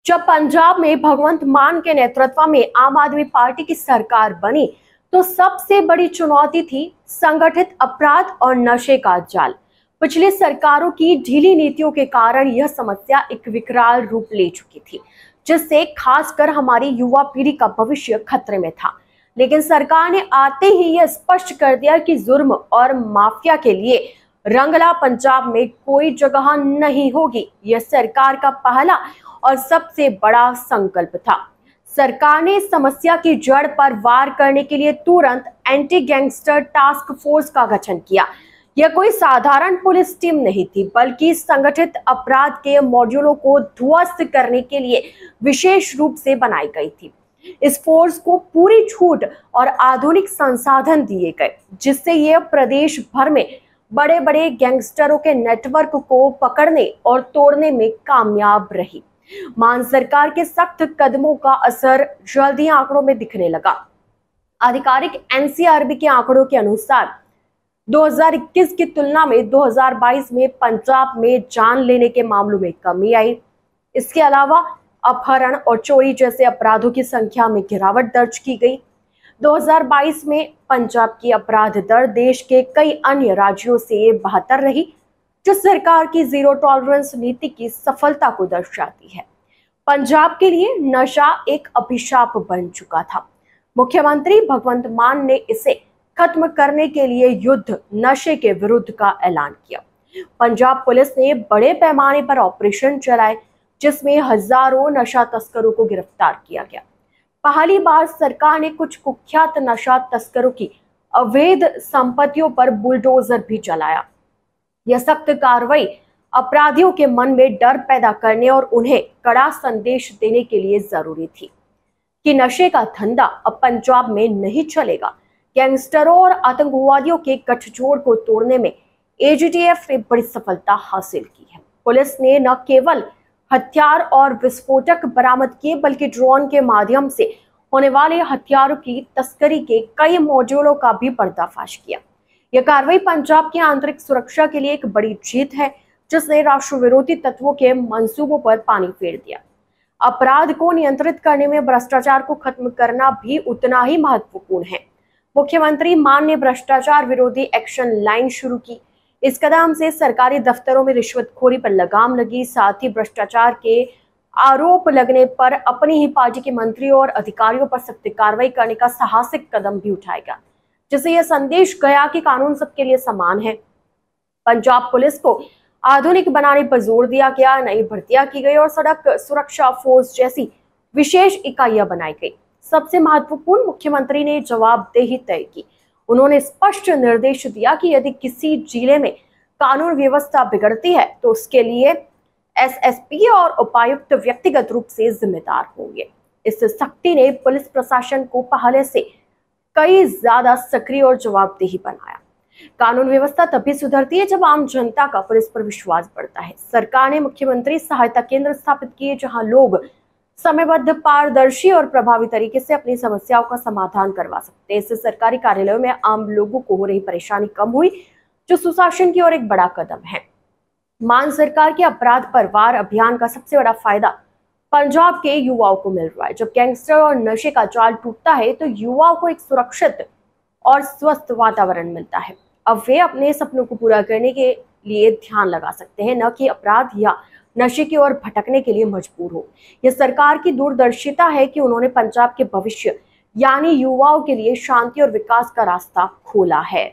जब पंजाब में भगवंत मान के नेतृत्व में आम आदमी पार्टी की सरकार बनी तो सबसे बड़ी चुनौती थी संगठित अपराध और नशे का जाल। पिछली सरकारों की ढीली नीतियों के कारण यह समस्या एक विकराल रूप ले चुकी थी, जिससे खासकर हमारी युवा पीढ़ी का भविष्य खतरे में था। लेकिन सरकार ने आते ही यह स्पष्ट कर दिया कि जुर्म और माफिया के लिए रंगला पंजाब में कोई जगह नहीं होगी। यह सरकार का पहला और सबसे बड़ा संकल्प था। सरकार ने इस समस्या की जड़ पर वार करने के लिए तुरंत एंटी गैंगस्टर टास्क फोर्स का गठन किया। यह कोई साधारण पुलिस टीम नहीं थी, बल्कि संगठित अपराध के मॉड्यूलों को ध्वस्त करने के लिए विशेष रूप से बनाई गई थी। इस फोर्स को पूरी छूट और आधुनिक संसाधन दिए गए, जिससे यह प्रदेश भर में बड़े बड़े गैंगस्टरों के नेटवर्क को पकड़ने और तोड़ने में कामयाब रही। मान सरकार के सख्त कदमों का असर जल्दी आंकड़ों में दिखने लगा। आधिकारिक एनसीआरबी के आंकड़ों के अनुसार 2021 की तुलना में 2022 में पंजाब में जान लेने के मामलों में कमी आई। इसके अलावा अपहरण और चोरी जैसे अपराधों की संख्या में गिरावट दर्ज की गई। 2022 में पंजाब की अपराध दर देश के कई अन्य राज्यों से बेहतर रही, जो सरकार की जीरो टॉलरेंस नीति की सफलता को दर्शाती है। पंजाब के लिए नशा एक अभिशाप बन चुका था। मुख्यमंत्री भगवंत मान ने इसे खत्म करने के लिए युद्ध नशे के विरुद्ध का ऐलान किया। पंजाब पुलिस ने बड़े पैमाने पर ऑपरेशन चलाए, जिसमें हजारों नशा तस्करों को गिरफ्तार किया गया। पहली बार सरकार ने कुछ कुख्यात नशा तस्करों की अवैध संपत्तियों पर बुलडोजर भी चलाया। यह सख्त कार्रवाई अपराधियों के मन में डर पैदा करने और उन्हें कड़ा संदेश देने के लिए जरूरी थी कि नशे का धंधा अब पंजाब में नहीं चलेगा। गैंगस्टरों और आतंकवादियों के गठजोड़ को तोड़ने में एजीटीएफ ने बड़ी सफलता हासिल की है। पुलिस ने न केवल हथियार और विस्फोटक बरामद किए, बल्कि ड्रोन के माध्यम से होने वाले हथियारों की तस्करी के कई मॉड्यूलों का भी पर्दाफाश किया। यह कार्रवाई पंजाब की आंतरिक सुरक्षा के लिए एक बड़ी जीत है, जिसने राष्ट्र विरोधी तत्वों के मंसूबों पर पानी फेर दिया। अपराध को नियंत्रित करने में भ्रष्टाचार को खत्म करना भी उतना ही महत्वपूर्ण है। मुख्यमंत्री मान ने भ्रष्टाचार विरोधी एक्शन लाइन शुरू की। इस कदम से सरकारी दफ्तरों में रिश्वतखोरी पर लगाम लगी। साथ ही भ्रष्टाचार के आरोप लगने पर अपनी ही पार्टी के मंत्रियों और अधिकारियों पर सख्त कार्रवाई करने का साहसिक कदम भी उठाएगा, जिससे यह संदेश गया कि कानून सबके लिए समान है। पंजाब पुलिस को आधुनिक बनाने पर जोर दिया गया, नई भर्तियां की गई और सड़क सुरक्षा फोर्स जैसी विशेष इकाइयां बनाई गई। सबसे महत्वपूर्ण, मुख्यमंत्री ने जवाबदेही तय की। उन्होंने स्पष्ट निर्देश दिया कि यदि किसी जिले में कानून व्यवस्था बिगड़ती है तो उसके लिए एसएसपी और उपायुक्त व्यक्तिगत रूप से जिम्मेदार होंगे। इस सख्ती ने पुलिस प्रशासन को पहले से कई ज्यादा सक्रिय और जवाबदेही बनाया। कानून व्यवस्था तभी सुधरती है जब आम जनता का पुलिस पर विश्वास बढ़ता है। सरकार ने मुख्यमंत्री सहायता केंद्र स्थापित किए, जहां लोग समयबद्ध, पारदर्शी और प्रभावी तरीके से अपनी समस्याओं का समाधान करवा सकते हैं। इससे सरकारी कार्यालयों में आम लोगों को हो रही परेशानी कम हुई, जो सुशासन की ओर एक बड़ा कदम है। मान सरकार के अपराध पर वार अभियान का सबसे बड़ा फायदा पंजाब के युवाओं को मिल रहा है। जब गैंगस्टर और नशे का जाल टूटता है तो युवाओं को एक सुरक्षित और स्वस्थ वातावरण मिलता है। अब वे अपने सपनों को पूरा करने के लिए ध्यान लगा सकते हैं, न कि अपराध या नशे की ओर भटकने के लिए मजबूर हो। यह सरकार की दूरदर्शिता है कि उन्होंने पंजाब के भविष्य यानी युवाओं के लिए शांति और विकास का रास्ता खोला है।